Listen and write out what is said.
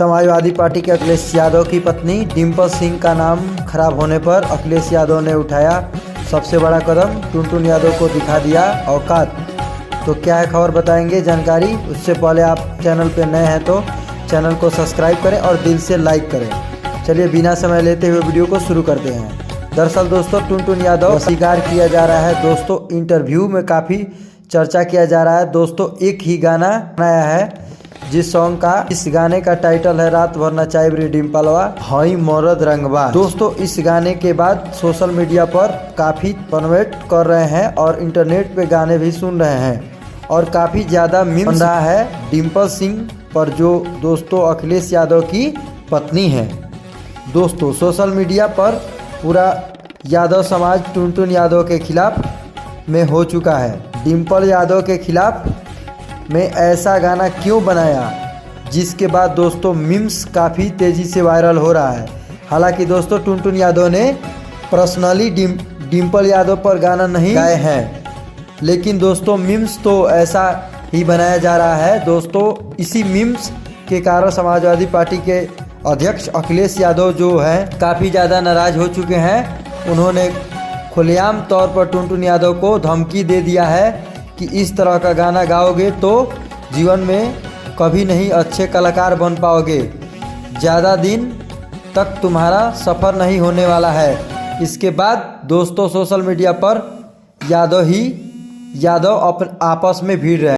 Samajwadi party के अखिलेश यादव की पत्नी डिम्पल सिंह का नाम खराब होने पर अखिलेश यादव ने उठाया सबसे बड़ा कदम। टुनटुन यादव को दिखा दिया औकात। तो क्या है खबर बताएंगे जानकारी। उससे पहले आप चैनल पर नए हैं तो चैनल को सब्सक्राइब करें और दिल से लाइक करें। चलिए बिना समय लेते हुए वीडियो को शुरू करते हैं। दरअसल दोस्तों टुनटुन यादव स्वीकार किया जा रहा है। दोस्तों इंटरव्यू में काफ़ी चर्चा किया जा रहा है। दोस्तों एक ही गाना बनाया है जिस सॉन्ग का इस गाने का टाइटल है रात भर नचाई रे डिम्पलवा हई मरद रंगवा। दोस्तों इस गाने के बाद सोशल मीडिया पर काफ़ी कन्वर्ट कर रहे हैं और इंटरनेट पे गाने भी सुन रहे हैं और काफ़ी ज़्यादा मीम बन रहा है डिम्पल सिंह पर, जो दोस्तों अखिलेश यादव की पत्नी है। दोस्तों सोशल मीडिया पर पूरा यादव समाज टुनटुन यादव के खिलाफ में हो चुका है। डिम्पल यादव के खिलाफ में ऐसा गाना क्यों बनाया, जिसके बाद दोस्तों मीम्स काफ़ी तेज़ी से वायरल हो रहा है। हालांकि दोस्तों टुनटुन यादव ने पर्सनली डिम्पल यादव पर गाना नहीं गाए हैं, लेकिन दोस्तों मीम्स तो ऐसा ही बनाया जा रहा है। दोस्तों इसी मीम्स के कारण समाजवादी पार्टी के अध्यक्ष अखिलेश यादव जो हैं काफ़ी ज़्यादा नाराज़ हो चुके हैं। उन्होंने खुलेआम तौर पर टुनटुन यादव को धमकी दे दिया है कि इस तरह का गाना गाओगे तो जीवन में कभी नहीं अच्छे कलाकार बन पाओगे, ज़्यादा दिन तक तुम्हारा सफ़र नहीं होने वाला है। इसके बाद दोस्तों सोशल मीडिया पर यादव आपस में भिड़ रहे हैं।